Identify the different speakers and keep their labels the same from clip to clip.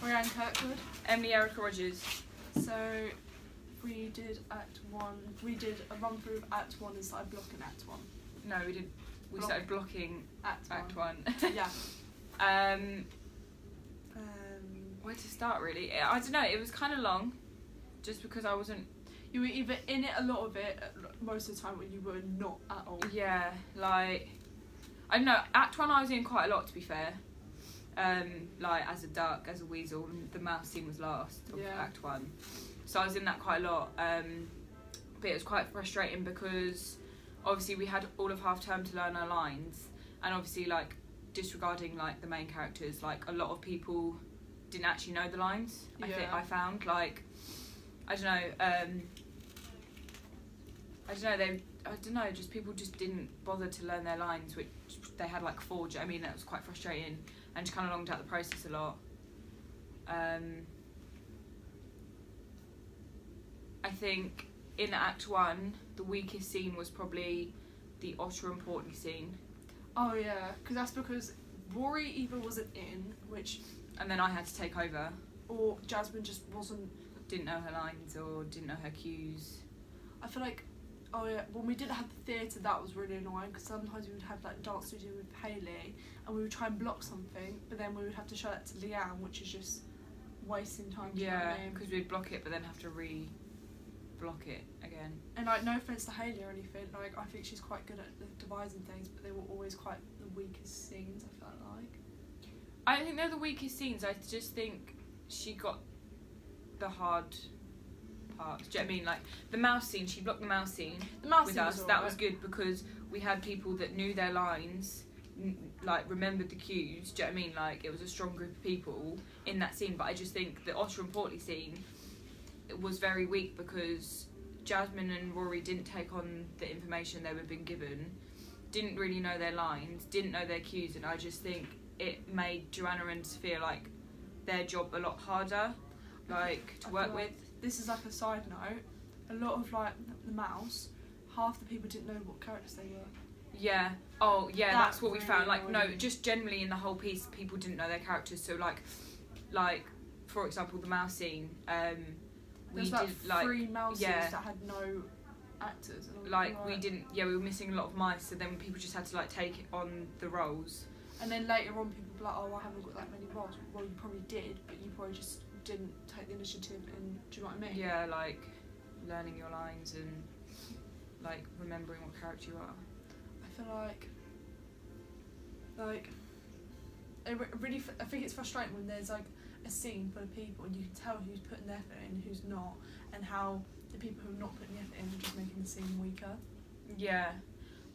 Speaker 1: Rhiannon Kirkwood.
Speaker 2: Emily Erica Rogers.
Speaker 1: So we did Act 1. We did a run through of Act 1 and started blocking Act 1.
Speaker 2: No, we did. We started blocking
Speaker 1: Act
Speaker 2: 1.
Speaker 1: Yeah.
Speaker 2: Where to start, really? I don't know. It was kind of long, just because I wasn't.
Speaker 1: You were either in it a lot of it most of the time, or you were not at all.
Speaker 2: Yeah, like I don't know. Act 1 I was in quite a lot, to be fair. Like as a duck, as a weasel, and the mouse scene was last of Act 1, so I was in that quite a lot. But it was quite frustrating because obviously we had all of half term to learn our lines, and obviously like disregarding like the main characters, like a lot of people didn't actually know the lines. I found like I don't know, just people just didn't bother to learn their lines, which they had like 4. Do you know what I mean? That was quite frustrating and just kind of longed out the process a lot. I think in Act 1 the weakest scene was probably the Otter and Portly scene.
Speaker 1: Oh yeah, that's because Rory either wasn't in,
Speaker 2: and then I had to take over,
Speaker 1: or Jasmine just
Speaker 2: didn't know her lines or didn't know her cues.
Speaker 1: I feel like, when we didn't have the theatre, that was really annoying, because sometimes we would have like dance studio with Hayley and we would try and block something, but then we would have to show that to Leanne, which is just wasting time.
Speaker 2: Yeah, because we'd block it but then have to re-block it again.
Speaker 1: And like, no offence to Hayley or anything, like I think she's quite good at devising things, but they were always quite the weakest scenes, I felt like.
Speaker 2: I don't think they're the weakest scenes, I just think she got the hard parts. Do you know what I mean? Like the mouse scene, she blocked the mouse scene with us. That was good because we had people that knew their lines, like remembered the cues. Do you know what I mean? Like it was a strong group of people in that scene. But I just think the Otter and Portly scene was very weak because Jasmine and Rory didn't take on the information they were being given, didn't really know their lines, didn't know their cues, and I just think it made Joanna and Sophia like their job a lot harder, like to work with.
Speaker 1: This is like a side note. A lot of like the mouse, half the people didn't know what characters they were.
Speaker 2: Yeah. Oh yeah, that's what
Speaker 1: really
Speaker 2: we found. Like
Speaker 1: annoying.
Speaker 2: no, just generally in the whole piece, people didn't know their characters. So like for example, the mouse scene. We
Speaker 1: There's
Speaker 2: did like
Speaker 1: 3 mouses that had no actors.
Speaker 2: Like we didn't. Yeah, we were missing a lot of mice. So then people just had to like take on the roles.
Speaker 1: And then later on, people were like, "Oh, I haven't got that many roles." Well, you probably did, but you probably just didn't take the initiative. And do you know what I mean?
Speaker 2: Yeah, like learning your lines and like remembering what character you are.
Speaker 1: I feel like really, I think it's frustrating when there's like a scene full of people and you can tell who's putting the effort in and who's not, and how the people who are not putting the effort in are just making the scene weaker.
Speaker 2: Yeah,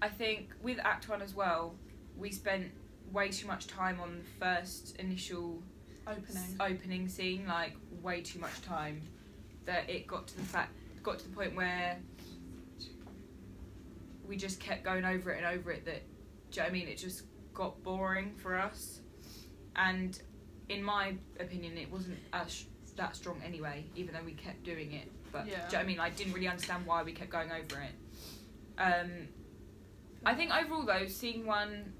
Speaker 2: I think with Act 1 as well, we spent way too much time on the first initial opening scene, like way too much time, that it got to the point where we just kept going over it and over it. That, do you know what I mean? It just got boring for us, and in my opinion, it wasn't that strong anyway. Even though we kept doing it, but do you know what I mean? I didn't really understand why we kept going over it. I think overall though, scene 1.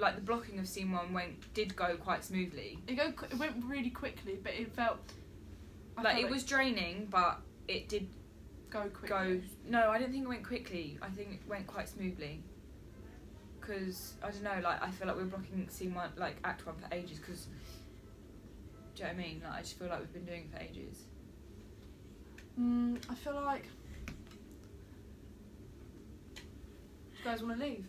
Speaker 2: Like the blocking of scene 1 did go quite smoothly.
Speaker 1: It went really quickly, but it felt
Speaker 2: like it was draining, but it did
Speaker 1: go quickly.
Speaker 2: No, I don't think it went quickly. I think it went quite smoothly. Because I don't know, like I feel like we're blocking scene 1, like Act 1 for ages. Because do you know what I mean? Like I just feel like we've been doing it for ages.
Speaker 1: I feel like. Do you guys want to leave?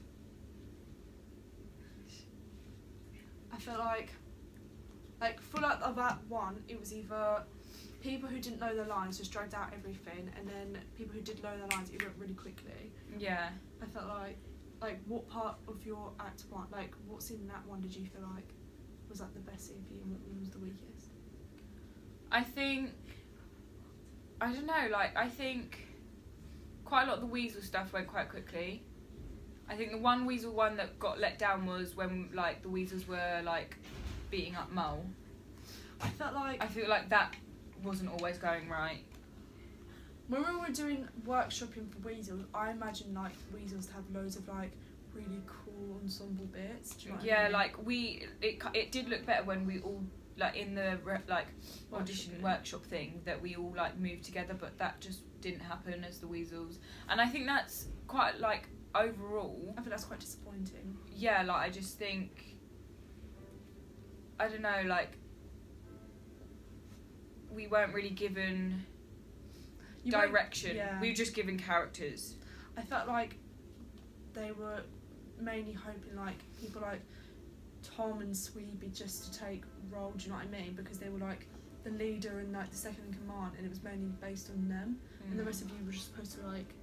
Speaker 1: I feel like full out of that one, it was either people who didn't know their lines just dragged out everything, and then people who did know their lines, it went really quickly.
Speaker 2: Yeah.
Speaker 1: I felt like what part of your Act 1, like what scene in Act 1 did you feel like was like the best scene for you, and what one was the weakest?
Speaker 2: I think, I don't know, like I think quite a lot of the weasel stuff went quite quickly. I think the one weasel one that got let down was when like the weasels were like beating up Mole.
Speaker 1: I feel
Speaker 2: like that wasn't always going right.
Speaker 1: When we were doing workshopping for weasels, I imagine like weasels to have loads of like really cool ensemble bits. Do you know what I mean?
Speaker 2: Like it did look better when we all like in the audition workshop thing that we all like moved together, but that just didn't happen as the Weasels, and I think that's quite like overall.
Speaker 1: I think that's quite disappointing.
Speaker 2: Yeah, like I just think, I don't know, like we weren't really given direction. Yeah. We were just given characters.
Speaker 1: I felt like they were mainly hoping like people like Tom and Sweeby just to take role, do you know what I mean? Because they were like the leader and like the second in command, and it was mainly based on them. And the rest of you were just supposed to like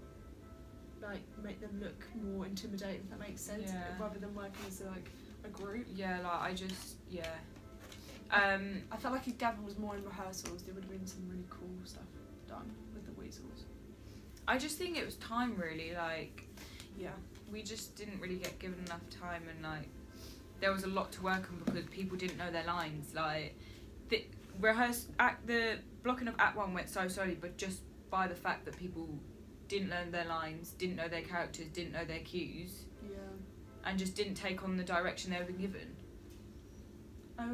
Speaker 1: make them look more intimidating, if that makes sense.
Speaker 2: Yeah.
Speaker 1: Rather than working as like a group.
Speaker 2: Yeah, like I just
Speaker 1: I felt like if Gavin was more in rehearsals, there would have been some really cool stuff done with the Weasels.
Speaker 2: I just think it was time, really. Like,
Speaker 1: yeah,
Speaker 2: we just didn't really get given enough time, and like there was a lot to work on because people didn't know their lines. Like the blocking of Act 1 went so slowly, but just by the fact that people didn't learn their lines, didn't know their characters, didn't know their cues, and just didn't take on the direction they were given.
Speaker 1: I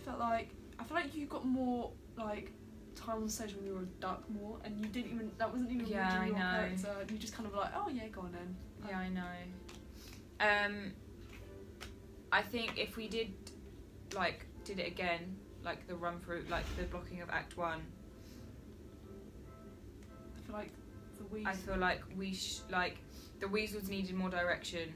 Speaker 1: feel like you got more like time on stage when you were a duck more, and you didn't even, that wasn't even really your character. You just kind of like, oh yeah, go on then.
Speaker 2: Yeah, I know. I think if we did it again, like the run through, like the blocking of Act 1.
Speaker 1: I feel like
Speaker 2: the Weasels needed more direction.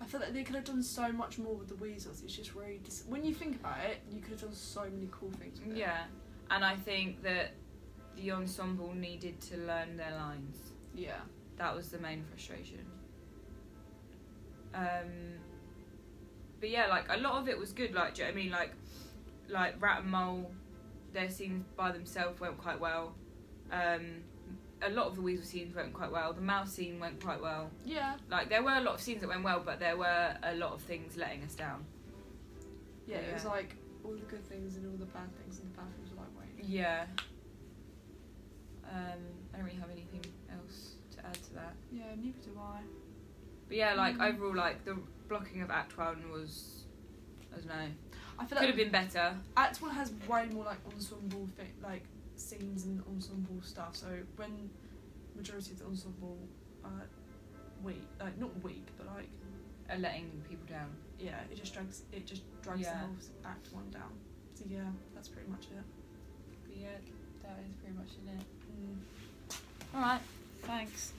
Speaker 1: I feel like they could have done so much more with the Weasels. It's just really when you think about it, you could have done so many cool things with it.
Speaker 2: Yeah, and I think that the ensemble needed to learn their lines.
Speaker 1: Yeah,
Speaker 2: that was the main frustration. But yeah, like a lot of it was good. Like, do you know what I mean? Like Rat and Mole, their scenes by themselves went quite well. A lot of the Weasel scenes went quite well. The mouse scene went quite well.
Speaker 1: Yeah.
Speaker 2: Like, there were a lot of scenes that went well, but there were a lot of things letting us down.
Speaker 1: Yeah, it was like all the good things and all the bad things, and the bad things were like, wait.
Speaker 2: Yeah. I don't really have anything else to add to that.
Speaker 1: Yeah, neither do I.
Speaker 2: But yeah, like, overall, like, the blocking of Act 1 was, I don't know.
Speaker 1: I feel
Speaker 2: could have been better.
Speaker 1: Act 1 has way more, like, ensemble scenes and ensemble stuff, so when majority of the ensemble not weak, but like
Speaker 2: are letting people down.
Speaker 1: Yeah, it just drags the whole Act 1 down. So yeah, that's pretty much it.
Speaker 2: But yeah, that is pretty much it.
Speaker 1: Mm.
Speaker 2: Alright, thanks.